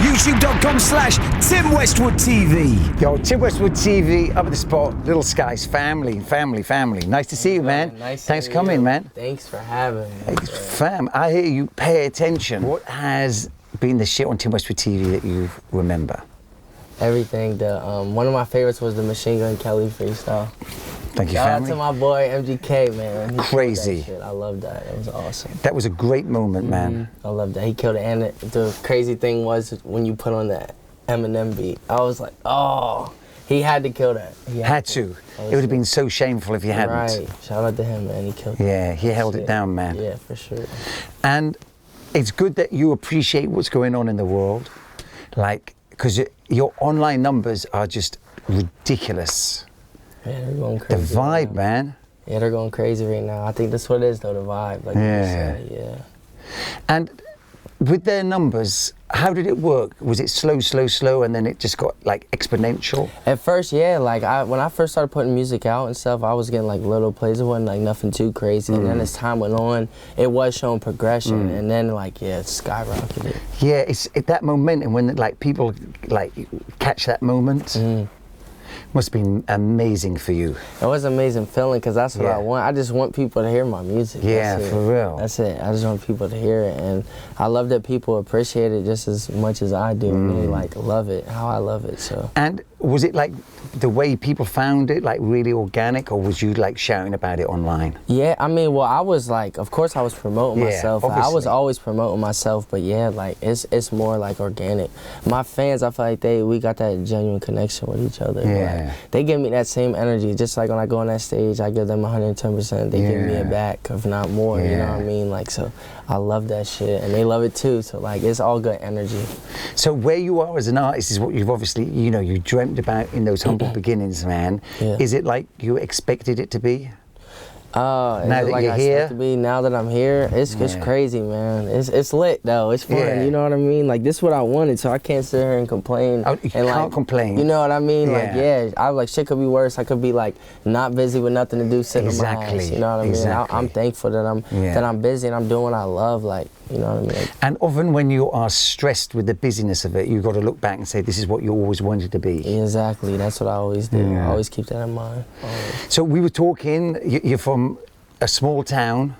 YouTube.com/TimWestwoodTV. Yo, TimWestwoodTV, up at the spot, Lil Skies, family. Nice to see you, man. Thanks for coming, man. Thanks for having me. Hey, fam, I hear you pay attention. What has been the shit on TimWestwoodTV that you remember? Everything. One of my favorites was the Machine Gun Kelly freestyle. Thank you, Shout family. out to my boy MGK, man. He Crazy. That shit. I love that. It was awesome. That was a great moment, man. I love that. He killed it. And the crazy thing was when you put on that Eminem beat, I was like, oh, he had to kill that. He had to. It would have been so shameful if he hadn't. Right. Shout out to him, man. He killed it. Yeah, he held it down, man. Yeah, for sure. And it's good that you appreciate what's going on in the world, like, because your online numbers are just ridiculous. Yeah, they're going crazy. The vibe, man. Yeah, they're going crazy right now. I think that's what it is, though, the vibe. Like you said, yeah. And with their numbers, how did it work? Was it slow, and then it just got like exponential? At first, yeah. Like when I first started putting music out and stuff, I was getting like little plays. It wasn't like nothing too crazy. And then as time went on, it was showing progression. And then like, yeah, it skyrocketed. Yeah, it's that momentum when like people like catch that moment. Must have been amazing for you. It was an amazing feeling because that's what I want. I just want people to hear my music. Yeah, for real. That's it. I just want people to hear it, and I love that people appreciate it just as much as I do, and they like love it, how I love it. So. And was it like the way people found it, like really organic, or was you like shouting about it online? Yeah, I mean, well, I was like, of course, I was promoting myself. Obviously. I was always promoting myself, but yeah, like it's more like organic. My fans, I feel like we got that genuine connection with each other. Yeah. Like, they give me that same energy, just like when I go on that stage, I give them 110%. They give me it back, if not more. You know what I mean? Like, so I love that shit, and they love it too. So like, it's all good energy. So where you are as an artist is what you've obviously, you know, you dreamt about in those humble beginnings, man. Yeah. Is it like you expected it to be? Now that like you're here? Now that I'm here, it's crazy, man. It's lit though. It's fun. You know what I mean? Like this is what I wanted, so I can't sit here and complain. You can't complain. You know what I mean? Like I like shit could be worse. I could be like not busy with nothing to do, sitting on my ass. You know what I mean? I'm thankful that I'm busy and I'm doing what I love. Like, you know what I mean? And often when you are stressed with the busyness of it, you've got to look back and say, this is what you always wanted to be. Exactly. That's what I always do. I always keep that in mind. Always. So we were talking, you're from a small town,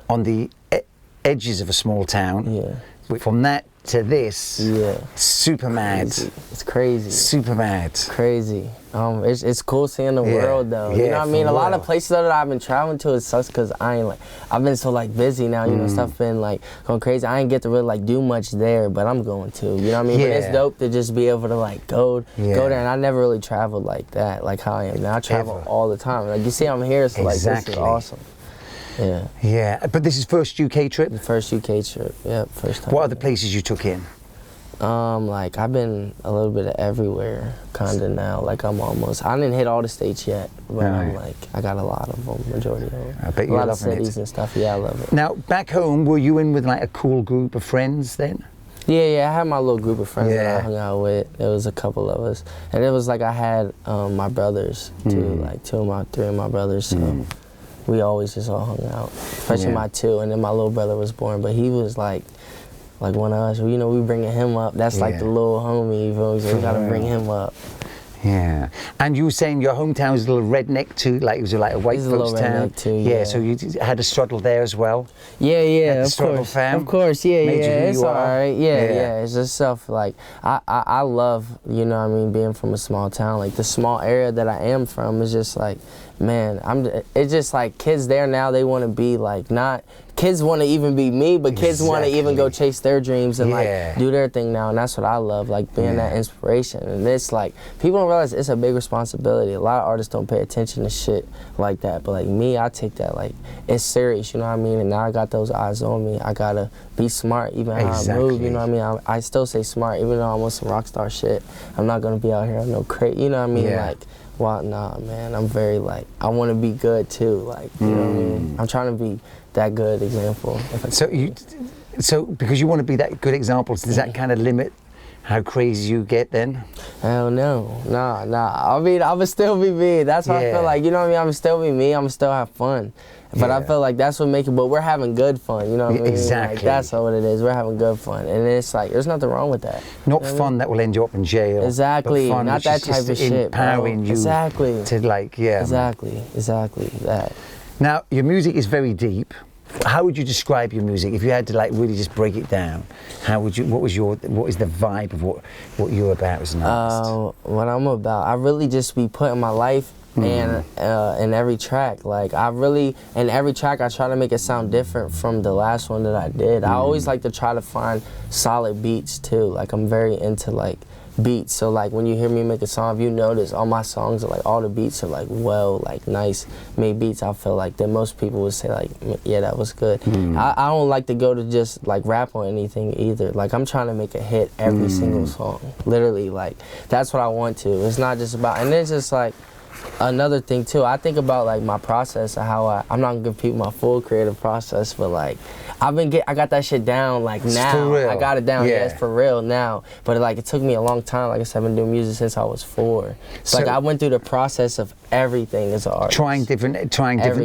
on the edges of a small town. From that to this, super mad. It's crazy. Super mad. Crazy. It's cool seeing the world though. You know what I mean? A lot of places that I've been traveling to, it sucks because I've been so like busy now. You know, stuff been like going crazy. I ain't get to really like do much there, but I'm going to. You know what I mean? But it's dope to just be able to like go there. And I never really traveled like that, like how I am now. I travel all the time. Like you see, I'm here, so like this is awesome. Yeah, but this is first UK trip? The first UK trip, first time. What other places you took in? Like I've been a little bit of everywhere, kinda now. Like I didn't hit all the states yet, but I'm like, I got a lot of them, majority of them. I bet you're loving it. A lot of cities and stuff, I love it. Now, back home, were you in with like a cool group of friends then? Yeah, I had my little group of friends that I hung out with. There was a couple of us. And it was like I had my brothers too, like three of my brothers, so. We always just all hung out, especially my two, and then my little brother was born, but he was like one of us. You know, we bringing him up. That's like the little homie, you feel me? So we gotta bring him up. Yeah. And you were saying your hometown was a little redneck too, like it was like a white folks town. Too, so you had a struggle there as well. Yeah, of course. Of course, it's all right. Yeah. It's just stuff like I love, you know what I mean, being from a small town. Like the small area that I am from is just like, man, it's just like kids there now, they want to be like kids want to even be me, but kids want to even go chase their dreams and like do their thing now, and that's what I love, like being that inspiration. And it's like, people don't realize it's a big responsibility. A lot of artists don't pay attention to shit like that, but like me, I take that like, it's serious, you know what I mean? And now I got those eyes on me. I gotta be smart, even how I move, you know what I mean? I still say smart, even though I'm on some rock star shit. I'm not gonna be out here on no crate, you know what I mean? Like, well, nah, man, I'm very like, I want to be good too, like, you know what I mean? I'm trying to be that good example. So because you want to be that good example, does that kind of limit how crazy you get then? Hell no, nah. I mean, I'ma still be me. That's what I feel like. You know what I mean? I'ma still be me. I'ma still have fun. But I feel like that's what makes it. But we're having good fun. You know what I mean? Exactly. Like, that's what it is. We're having good fun, and it's like there's nothing wrong with that. Not fun that will end you up in jail. Exactly. But fun Not that type of shit. Empowering you. Exactly. To like, Exactly that. Now, your music is very deep. How would you describe your music if you had to like really just break it down? How would you? What is the vibe of what you're about as an artist? What I'm about, I really just be putting my life and in every track. Like in every track I try to make it sound different from the last one that I did. I always like to try to find solid beats too. Like I'm very into like beats, so like when you hear me make a song, if you notice all my songs are like all the beats are like nice made beats. I feel like that most people would say like, yeah, that was good. I don't like to go to just like rap on anything either. Like I'm trying to make a hit every single song, literally. Like that's what I want to. It's not just about, and it's just like another thing too, I think about like my process of how I'm not gonna give people my full creative process, but like I got that shit down like now. For real. I got it down, yeah, it's for real now. But like it took me a long time. Like I said, I've been doing music since I was 4. So like I went through the process of everything as an artist. Trying different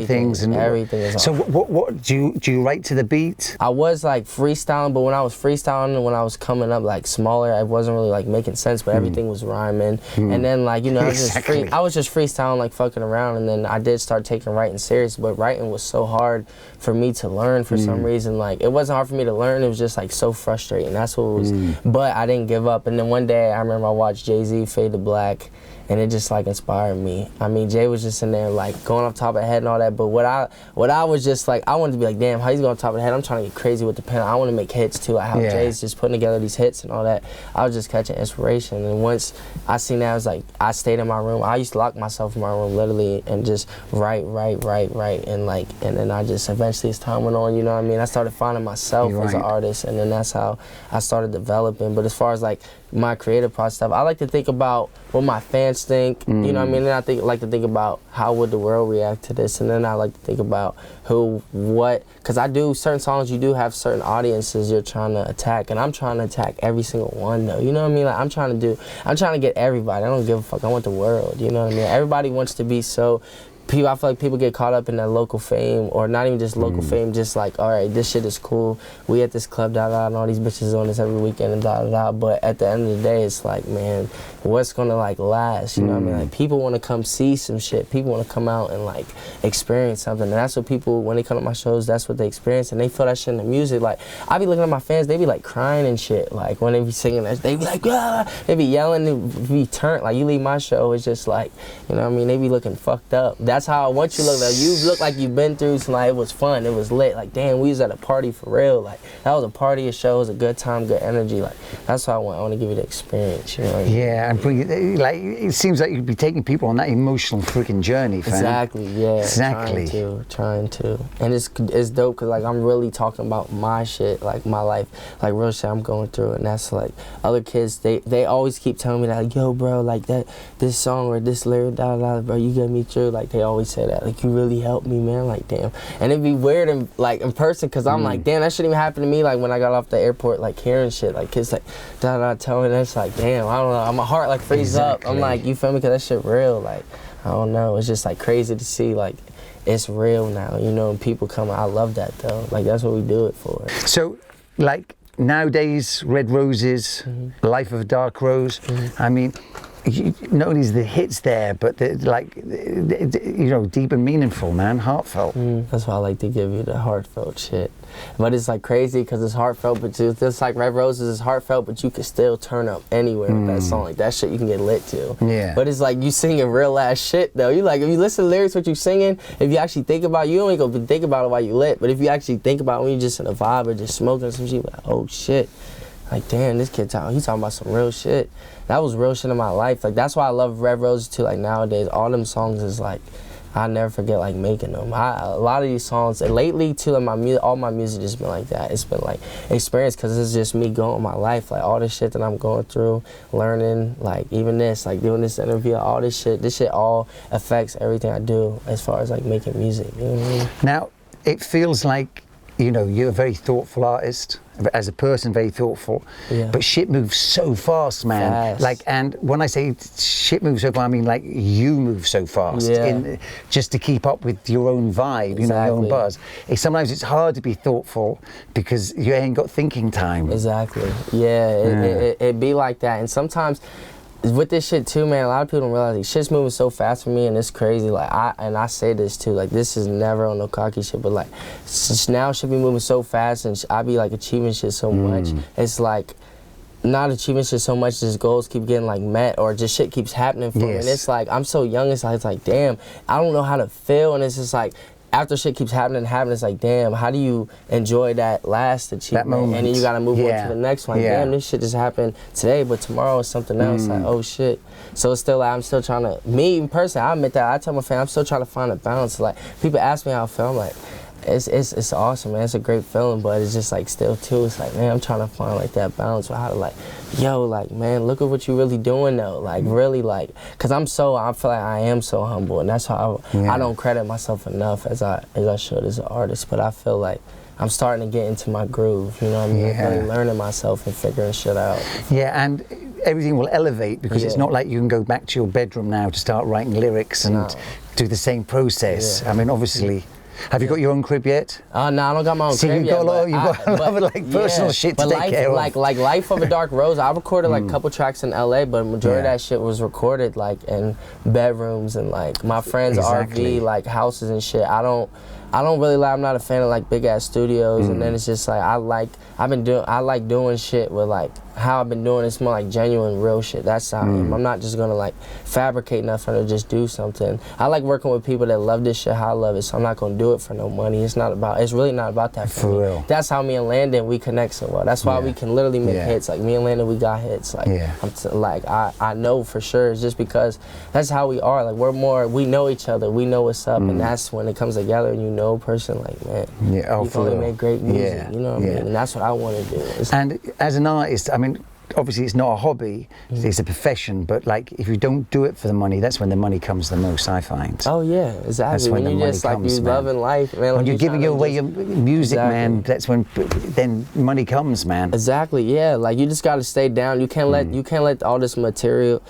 things and everything as an So what do you write to the beat? I was like freestyling, but when I was freestyling and when I was coming up like smaller, I wasn't really like making sense, but everything was rhyming. And then like, you know, I was just freestyling, like fucking around, and then I did start taking writing serious, but writing was so hard for me to learn for some reason. Like it wasn't hard for me to learn, it was just like so frustrating. That's what it was. But I didn't give up. And then one day I remember I watched Jay-Z Fade to Black, and it just like inspired me. I mean, Jay was just in there like going off top of the head and all that, but what I was just like, I wanted to be like, damn, how he's going off top of the head? I'm trying to get crazy with the pen. I want to make hits too. Like how Jay's just putting together these hits and all that. I was just catching inspiration, and once I seen that, I was like, I stayed in my room. I used to lock myself in my room literally and just write, and like, and then I just eventually as time went on, you know what I mean, I started finding myself as an artist, and then that's how I started developing. But as far as like my creative process stuff, I like to think about what my fans think, you know what I mean, and I like to think about how would the world react to this, and then I like to think about because I do certain songs, you do have certain audiences you're trying to attack, and I'm trying to attack every single one though, you know what I mean, like I'm trying to get everybody. I don't give a fuck, I want the world, you know what I mean. Everybody wants to be so, I feel like people get caught up in that local fame, or not even just local fame, just like, all right, this shit is cool, we at this club, and all these bitches on this every weekend, and but at the end of the day, it's like, man, what's gonna like last, you know what I mean? Like people wanna come see some shit, people wanna come out and like experience something, and that's what people, when they come to my shows, that's what they experience, and they feel that shit in the music. Like, I be looking at my fans, they be like crying and shit, like when they be singing that, they be like, ah! They be yelling, they be turned, like you leave my show, it's just like, you know what I mean, they be looking fucked up. That's how I want you to look. Like, you look like you've been through some, like, it was fun, it was lit, like damn, we was at a party for real, like that was a party, a show, it was a good time, good energy. Like that's what I want to give you the experience, you know what I mean? Yeah, and bring it, like it seems like you'd be taking people on that emotional freaking journey, fam. Exactly, yeah. Exactly. Trying to. And it's dope because like I'm really talking about my shit, like my life, like real shit I'm going through, and that's like other kids, they always keep telling me that, like, yo bro, like this song or this lyric, bro, you get me through. Like they always say that, like you really helped me, man, like damn. And it'd be weird in person, because I'm like, damn, that shouldn't even happen to me. Like when I got off the airport, like hearing shit, like kids like tell me, that's like, damn, I don't know, my heart like freezes up. I'm like, you feel me, because that shit real. Like I don't know, it's just like crazy to see like it's real now, you know, and people come. I love that though, like that's what we do it for. So like nowadays, Red Roses, Life of a Dark Rose, I mean, not only is the hits there, but they're like, you know, deep and meaningful, man, heartfelt. That's why I like to give you the heartfelt shit. But it's like crazy because it's heartfelt, but it's just like Red Roses is heartfelt, but you can still turn up anywhere with that song. Like that shit you can get lit to. Yeah. But it's like you singing real ass shit though. You like, if you listen to lyrics, what you singing, if you actually think about it, you don't even go think about it while you lit, but if you actually think about it when you just in a vibe or just smoking some shit, like, oh shit. Like damn, this kid he's talking about some real shit. That was real shit in my life. Like that's why I love Red Roses too. Like nowadays, all them songs is like, I never forget like making them. A lot of these songs, and lately too, like all my music just been like that. It's been like experience, because it's just me going my life, like all this shit that I'm going through, learning, like even this, like doing this interview, all this shit all affects everything I do as far as like making music. You know what I mean? Now, it feels like you know, you're a very thoughtful artist. As a person, very thoughtful. Yeah. But shit moves so fast, man. Fast. Like, and when I say shit moves so fast, I mean like you move so fast. Yeah. Just to keep up with your own vibe, you know, your own buzz. Sometimes it's hard to be thoughtful because you ain't got thinking time. Exactly. Yeah, it be like that. And sometimes with this shit too, man, a lot of people don't realize like, shit's moving so fast for me, and it's crazy. Like I say this too, like this is never on no cocky shit, but like now shit be moving so fast, and I be like achieving shit so much. It's like not achieving shit so much, just goals keep getting like met, or just shit keeps happening for me. And it's like I'm so young, it's like damn, I don't know how to feel, and it's just like after shit keeps happening, it's like, damn, how do you enjoy that last achievement? That moment. And then you gotta move on to the next one. Like, damn, this shit just happened today, but tomorrow is something else. Like, oh shit. So it's still like, I'm still trying to, me personally, I admit that, I tell my family, I'm still trying to find a balance. Like, people ask me how I feel, I'm like, it's awesome, man. It's a great feeling, but it's just like still too, it's like, man, I'm trying to find like that balance with how to like, yo, like, man, look at what you really doing though. Like really like, cause I feel like I am so humble, and that's how I don't credit myself enough as I should as an artist, but I feel like I'm starting to get into my groove, you know what I mean? Really learning myself and figuring shit out. Yeah, and everything will elevate because it's not like you can go back to your bedroom now to start writing lyrics and do the same process. I mean, obviously. Have you got your own crib yet? No, I don't got my own crib yet. You've got a lot of like personal shit to take care of. Like Life of a Dark Rose, I recorded like a couple tracks in LA, but majority of that shit was recorded like in bedrooms and like my friends' RV, like houses and shit. I don't really like, I'm not a fan of like big ass studios, and then it's just like I like doing shit with like how I've been doing. It's more like genuine, real shit. That's how I am. I'm not just gonna like fabricate nothing or just do something. I like working with people that love this shit how I love it, so I'm not gonna do it for no money. It's really not about that for me. Real. That's how me and Landon, we connect so well. That's why we can literally make hits. Like me and Landon, we got hits. Like I know for sure. It's just because that's how we are. Like we know each other. We know what's up, and that's when it comes together and you know a person like, man, you can only make great music. You know what I mean? And that's what I want to do. And as an artist, I mean, obviously it's not a hobby, it's a profession, but like if you don't do it for the money, that's when the money comes the most, I find. Oh yeah, exactly. That's when you just like you loving life, man. When you're giving away your music, man, that's when then money comes, man. Exactly, yeah. Like you just gotta stay down. You can't let all this material,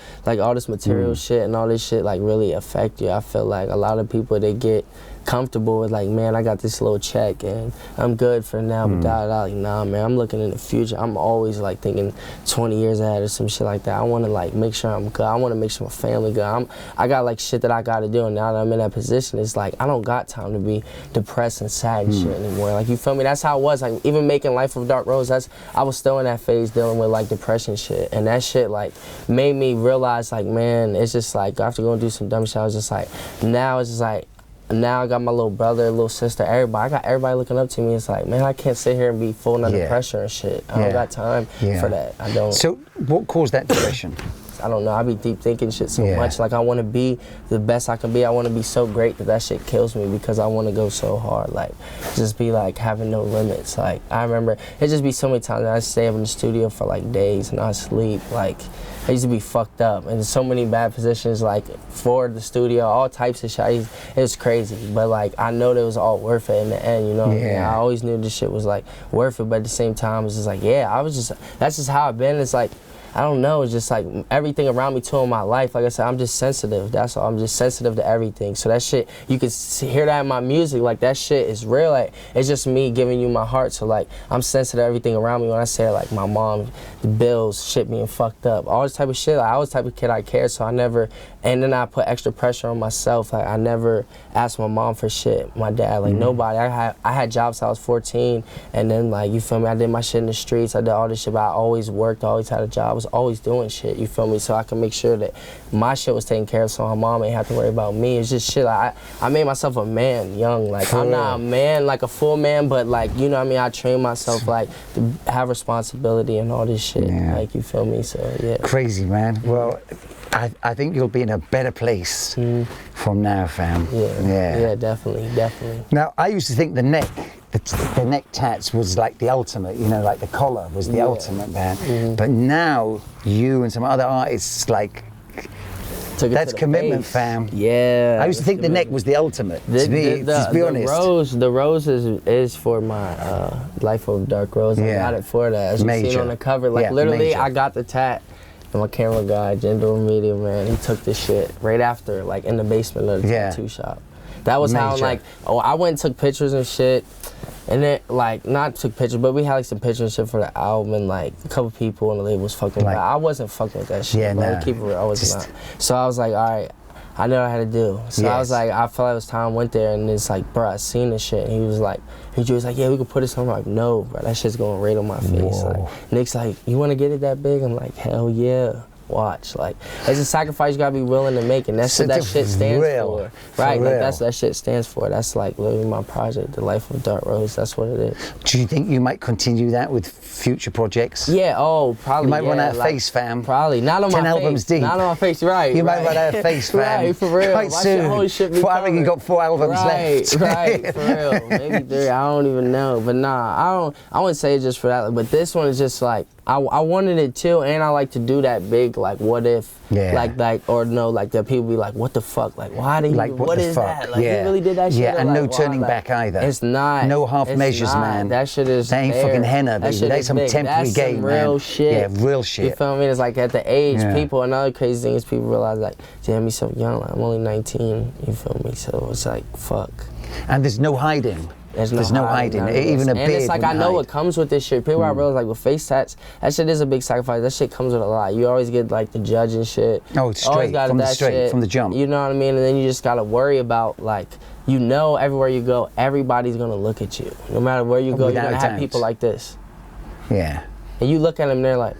shit and all this shit like really affect you. I feel like a lot of people, they get comfortable with like, man, I got this little check and I'm good for now, but like, nah, man, I'm looking in the future. I'm always like thinking 20 years ahead or some shit like that. I want to like make sure I'm good. I want to make sure my family good. I got like shit that I got to do, and now that I'm in that position, it's like I don't got time to be depressed and sad and shit anymore. Like, you feel me? That's how it was. Like even making Life of Dark Rose, I was still in that phase dealing with like depression shit, and that shit like made me realize like, man, it's just like after going through some dumb shit, I was just like, now it's just like, now I got my little brother, little sister, everybody. I got everybody looking up to me. It's like, man, I can't sit here and be full under pressure and shit. I don't got time for that. I don't. So what caused that depression? I don't know. I be deep thinking shit so much. Like I want to be the best I can be. I want to be so great that shit kills me because I want to go so hard. Like just be like having no limits. Like I remember it just be so many times that I stay up in the studio for like days and I sleep. Like I used to be fucked up and so many bad positions like for the studio, all types of shit. It was crazy, but like I know that it was all worth it in the end. You know, I always knew this shit was like worth it, but at the same time, it's just like that's just how I've been. It's like, I don't know, it's just like everything around me too in my life. Like I said, I'm just sensitive. That's all. I'm just sensitive to everything. So that shit, you can hear that in my music. Like that shit is real. Like it's just me giving you my heart. So like I'm sensitive to everything around me. When I say like my mom, the bills, shit being fucked up, all this type of shit. Like, I was the type of kid I cared. So I never, and then I put extra pressure on myself. Like I never asked my mom for shit. My dad, like nobody. I had jobs till I was 14, and then like you feel me. I did my shit in the streets. I did all this shit, but I always worked. Always had a job. Was always doing shit, you feel me, so I can make sure that my shit was taken care of so my mom ain't have to worry about me. It's just shit, like, I made myself a man young, like I'm not a man, like a full man, but like, you know what I mean, I trained myself like to have responsibility and all this shit, like you feel me, so yeah. Crazy, man. Well, I think you'll be in a better place from now, fam. Yeah, definitely. Now, I used to think the neck tats was like the ultimate, you know, like the collar was the ultimate, man. But now you and some other artists like That's commitment, fam. Yeah. I used to think the neck was the ultimate, to be honest. The rose is for my Life of Dark Rose. I got it for that. As you seen on the cover, like literally, I got the tat. And my camera guy, Gender Media, man, he took this shit right after, like in the basement of the tattoo shop. That was how, like, I went and took pictures and shit. And then, like, not took pictures, but we had, like, some pictures and shit for the album, and, like, a couple people on the label was fucking with it. I wasn't fucking with that shit. Yeah, no. Keep it real, I was not. So I was like, all right, I know what I had to do. So I was like, I felt like it was time, went there, and it's like, bro, I seen this shit. And he was like, yeah, we could put this on. I'm like, no, bro, that shit's going right on my face. Like, Nick's like, you want to get it that big? I'm like, hell yeah. Watch, like, it's a sacrifice you gotta be willing to make, and that's what that shit stands for. Right, like, that's what that shit stands for. That's like literally my project, The Life of Dark Rose. That's what it is. Do you think you might continue that with future projects? Yeah, probably. You might run out of face, fam. Probably, not on my face. 10 albums deep. Not on my face, right. You might run out of face, fam. Right, for real. Quite soon. I think you got 4 albums left. Right, for real. Maybe 3, I don't even know. But nah, I wouldn't say it just for that. But this one is just like, I wanted it too, and I like to do that big, like, what if, like, or no, like, that people be like, what the fuck, like, why did he, like, what is that? Like, he really did that shit? Yeah, and like, no turning back either. It's not. No half measures, man. That shit is That ain't fucking henna, baby. That's some temporary game, man. Real shit. Yeah, real shit. You feel me? It's like, at the age, people, another crazy thing is people realize, like, damn, he's so young, like, I'm only 19, you feel me? So it's like, fuck. And there's no hiding. There's no hiding. Even a beard. And it's like, I know what comes with this shit. People I realize, like, with face tats, that shit is a big sacrifice. That shit comes with a lot. You always get, like, the judge and shit. Oh, it's straight from the jump. You know what I mean? And then you just gotta worry about, like, you know, everywhere you go, everybody's gonna look at you. No matter where you go, you're gonna have people like this. Yeah. And you look at them, they're like,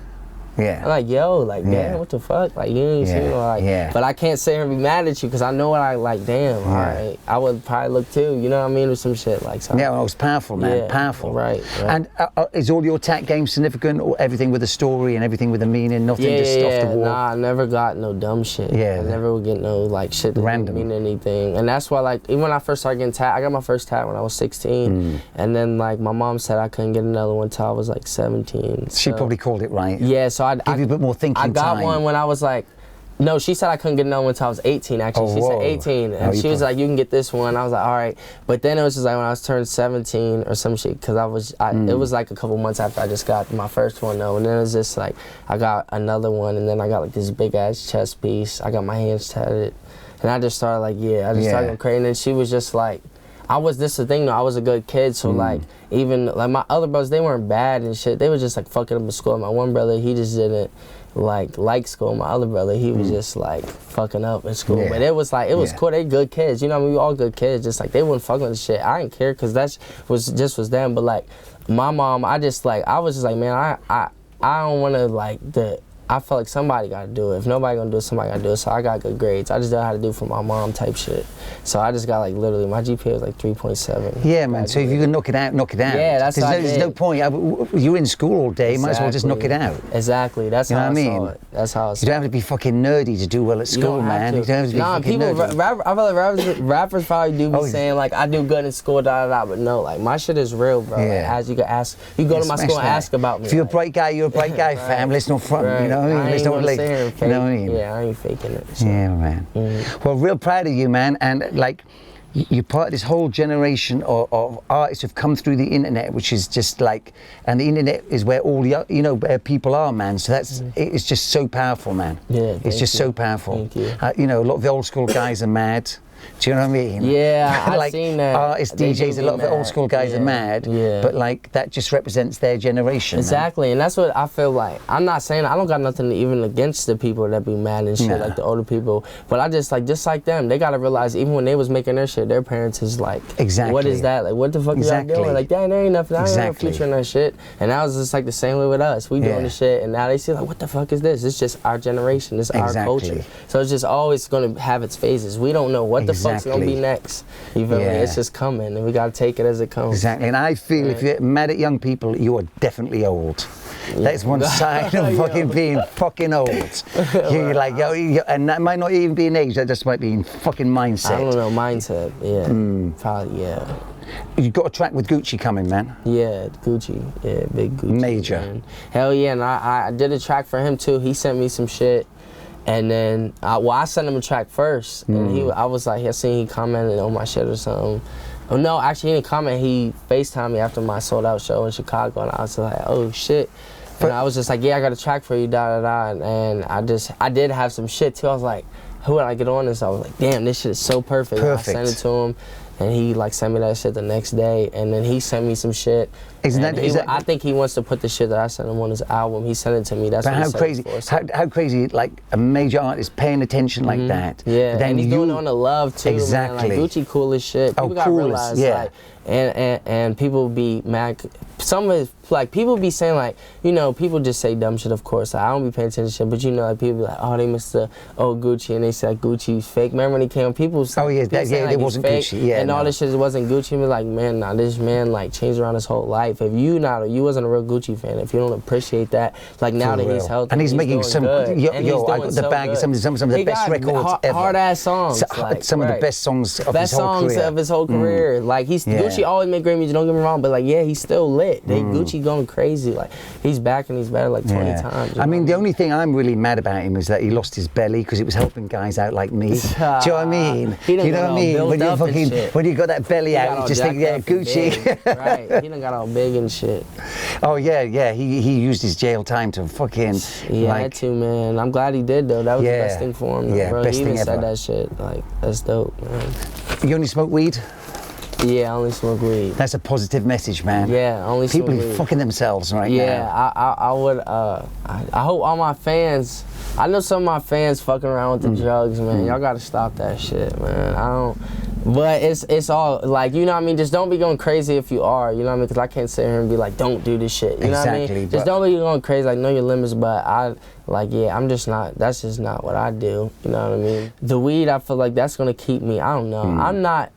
yeah. I'm like, yo, like, damn, what the fuck? Like, you ain't seen, like, but I can't sit here and be mad at you because I know what I like, damn, all right. I would probably look too, you know what I mean, or some shit like so. Yeah, well, it was powerful, man, powerful. Right. And is all your tat game significant, or everything with a story and everything with a meaning, nothing just off the wall? Nah, I never got no dumb shit. I never would get no, like, shit that didn't mean anything. And that's why, like, even when I first started getting tat, I got my first tat when I was 16. And then, like, my mom said I couldn't get another one until I was, like, 17. She probably called it right. Yeah, so I give you a bit more thinking I got time. one when I was like, no, she said I couldn't get another one until I was 18, actually. She said 18, and she was like, you can get this one. I was like, all right. But then it was just like when I was turned 17 or some shit, because it was like a couple months after I just got my first one, though. And then it was just like, I got another one, and then I got like this big-ass chest piece. I got my hands tatted. And I just started like, I just started going crazy. And then she was just like, this is the thing though, I was a good kid, so like, even, like my other brothers, they weren't bad and shit. They were just like fucking up in school. My one brother, he just didn't like school. My other brother, he was just like fucking up in school. But it was like, it was cool. They good kids, you know what I mean? We all good kids, just like, they wouldn't fuck with the shit. I didn't care, cause that was them. But like, my mom, I was just like, man, I don't wanna like, I felt like somebody gotta do it. If nobody gonna do it, somebody gotta do it. So I got good grades. I just didn't know how to do it for my mom type shit. So I just got like literally, my GPA was like 3.7. Yeah, man. So if you can knock it out, knock it out. Yeah, that's what I did. There's no point. You're in school all day. Might as well just knock it out. Exactly. That's how I saw it. That's how I saw it. You don't have to be fucking nerdy to do well at school, man. You don't have to be fucking nerdy. I feel like rappers probably do be saying like, I do good in school, but no, like my shit is real, bro. Yeah. Like, as you can ask, you go to my school and ask about me. If you're a bright guy, you're a bright guy, fam. Let's not front. You know what I mean? Let's not like. You know what I mean? Yeah, I ain't faking it. So. Yeah, man. Well, real proud of you, man. And like, you're part of this whole generation of artists who've come through the internet, which is just like, and the internet is where all where people are, man. So that's it's just so powerful, man. Yeah, it's just so powerful. Thank you. You know, a lot of the old school guys are mad. Do you know what I mean? Yeah, I've like seen that. Artists, DJs, a lot of the old school guys are mad, but like that just represents their generation. Exactly, man. And that's what I feel like. I'm not saying I don't got nothing even against the people that be mad and shit, like the older people. But I just like them, they gotta realize even when they was making their shit, their parents is like, what is that? Like, what the fuck y'all doing? Like, there ain't nothing. I ain't no future in that shit. And that was just like the same way with us. We doing the shit, and now they see like, what the fuck is this? It's just our generation. It's our culture. So it's just always gonna have its phases. We don't know what the fuck's gonna be next. You feel me? It's just coming, and we gotta take it as it comes. Exactly, and I feel if you're mad at young people, you are definitely old. That's one sign of fucking being fucking old. You're like, and that might not even be an age, that just might be in fucking mindset. I don't know, mindset, probably, You got a track with Gucci coming, man. Yeah, Gucci, big Gucci. Major. Man. Hell yeah, and I did a track for him too. He sent me some shit. And then, I sent him a track first, and I was like, I seen he commented on my shit or something. Oh no, actually he didn't comment, he FaceTimed me after my sold out show in Chicago, and I was like, oh shit. And I was just like, yeah, I got a track for you, da da da. And I did have some shit too. I was like, who would I get on this? I was like, damn, this shit is so perfect. I sent it to him, and he like sent me that shit the next day, and then he sent me some shit. I think he wants to put the shit that I sent him on his album. He sent it to me. That's what how crazy! How crazy! Like a major artist paying attention like that. Yeah, then and he's doing it on the love too. Exactly. Man. Like Gucci, cool as shit. People gotta realize, like, and people be mad. Some of like people be saying like, you know, people just say dumb shit. Of course, I don't be paying attention to shit, but you know, like people be like, oh, they missed the Gucci, and they said Gucci's fake. Remember when he came? People said, it wasn't Gucci. Yeah, and all this shit wasn't Gucci. And like, man, nah, this man like changed around his whole life. If you wasn't a real Gucci fan, if you don't appreciate that, like now that he's healthy, and he's making some, I got the bag, some of the best records ever. Hard ass songs, some of the best songs of his whole career. Of his whole career. Like Gucci always made great music. Don't get me wrong, but like he's still lit. Gucci going crazy. Like he's back and he's better like 20 times. I mean, the only thing I'm really mad about him is that he lost his belly because it was helping guys out like me. Do you know what I mean? You know what I mean? When you got that belly out, you just think, yeah, Gucci. Right. He done got all big and shit. Oh yeah. He used his jail time to fucking. He had to, man. I'm glad he did though. That was the best thing for him. Yeah, bro. best he even thing said ever. that shit. Like that's dope, man. You only smoke weed? Yeah, I only smoke weed. That's a positive message, man. Yeah, only smoke weed. People are fucking themselves right now. Yeah, I would. I hope all my fans. I know some of my fans fucking around with the drugs, man. Y'all gotta stop that shit, man. I don't. But it's all like, you know what I mean? Just don't be going crazy if you are, you know what I mean? Because I can't sit here and be like, don't do this shit, you know what I mean? Just don't be going crazy, like, know your limits, but I'm just not, that's just not what I do, you know what I mean? The weed, I feel like that's gonna keep me, I don't know.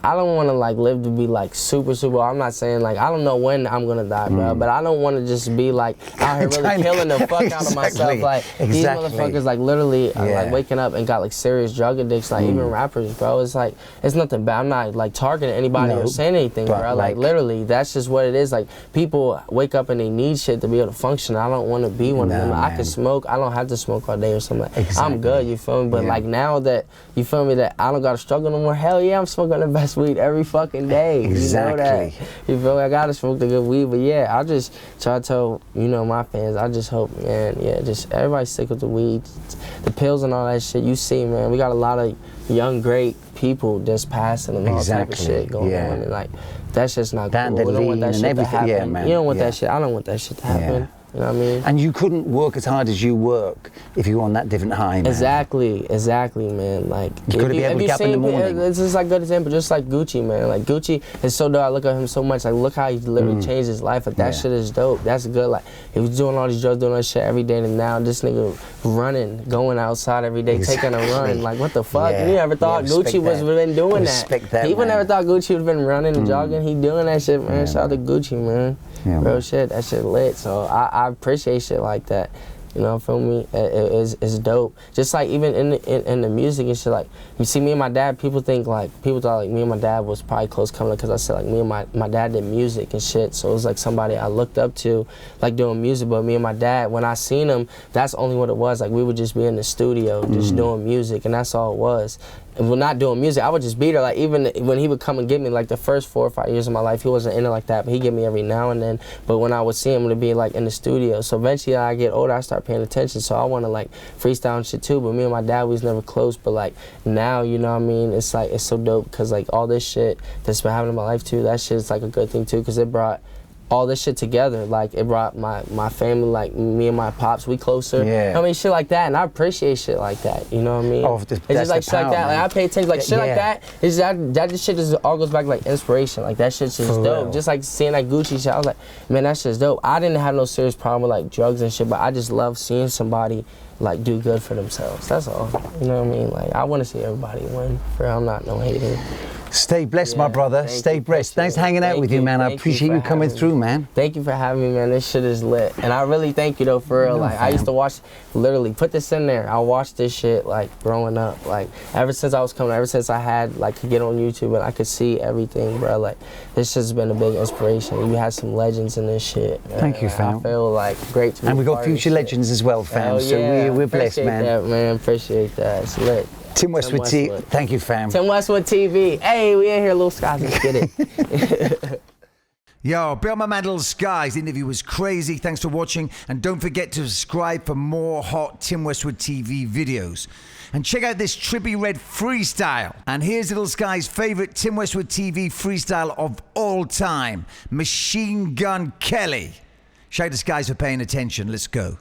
I don't want to like live to be like super. I'm not saying like I don't know when I'm gonna die, bro. But I don't want to just be like out here really killing the fuck out of myself. Like these motherfuckers like literally like waking up and got like serious drug addicts. Like even rappers, bro. It's like it's nothing bad. I'm not like targeting anybody or saying anything, bro. Like literally, that's just what it is. Like people wake up and they need shit to be able to function. I don't want to be one of them. I can smoke. I don't have to smoke all day or something. I'm good. You feel me? But like now that you feel me, that I don't gotta struggle no more. Hell yeah, I'm smoking the best weed every fucking day. Exactly. You know that. You feel me? I gotta smoke the good weed, but yeah, I just try to tell, you know, my fans, I just hope, man, just everybody stick with the weed. The pills and all that shit, you see, man, we got a lot of young, great people just passing and all type of shit going on, and like, that's just not cool. We don't want that shit to happen. Yeah, man. You don't want that shit, I don't want that shit to happen. You know what I mean? And you couldn't work as hard as you work if you were on that different high, man. Exactly, man. Like, you gotta be able to get up in the morning. It's just like a good example, just like Gucci, man. Like Gucci is so dope. I look at him so much. Like, look how he literally changed his life. Like that shit is dope. That's good. Like he was doing all these drugs, doing that shit every day, and now this nigga running, going outside every day, taking a run. Like what the fuck? You never thought Gucci was been doing that. People never thought Gucci would have been running and jogging. He doing that shit, man. Shout out to Gucci, man. Real shit. That shit lit. So I appreciate shit like that. You know, feel me? It's dope. Just like even in the music and shit, like you see me and my dad, people thought like me and my dad was probably close coming up because I said like me and my dad did music and shit. So it was like somebody I looked up to, like doing music. But me and my dad, when I seen him, that's only what it was. Like we would just be in the studio just doing music, and that's all it was. And we're not doing music, I would just be there. Like even when he would come and get me, like the first 4 or 5 years of my life, he wasn't in it like that, but he'd get me every now and then. But when I would see him, it would be like in the studio. So eventually I get older, I start paying attention. So I want to like freestyle and shit too. But me and my dad, we was never close. But like now, you know what I mean? It's like, it's so dope because like all this shit that's been happening in my life too, that shit is like a good thing too, because it brought all this shit together. Like it brought my family, like me and my pops, we closer. I mean, shit like that, and I appreciate shit like that. You know what I mean? It's just like shit like that. Like I pay attention, like shit like that. It's that shit just all goes back to, like inspiration. Like that shit's just dope. Just like seeing that Gucci shit, I was like, man, that shit's dope. I didn't have no serious problem with like drugs and shit, but I just love seeing somebody like do good for themselves. That's all. You know what I mean? Like I want to see everybody win. I'm not no hater. Stay blessed, my brother. Stay blessed. Thanks hanging out with you, man. I appreciate you coming through, man. Thank you for having me, man. This shit is lit. And I really thank you, though, for real. Like, I used to watch, literally, put this in there. I watched this shit, like, growing up. Like, ever since I was coming, ever since I had, like, could get on YouTube and I could see everything, bro. Like, this shit's been a big inspiration. You had some legends in this shit. Thank you, fam. I feel, like, great to be And we got future legends as well, fam. Hell yeah. So we're blessed, man. Appreciate that, man. Appreciate that. It's lit. Tim Westwood TV. Thank you, fam. TimWestwoodTV. Hey, we in here, Lil Skies. Let's get it. Yo, big up my man Lil Skies. The interview was crazy. Thanks for watching. And don't forget to subscribe for more hot Tim Westwood TV videos. And check out this trippy red freestyle. And here's Lil Skies' favorite Tim Westwood TV freestyle of all time, Machine Gun Kelly. Shout out to Skies for paying attention. Let's go.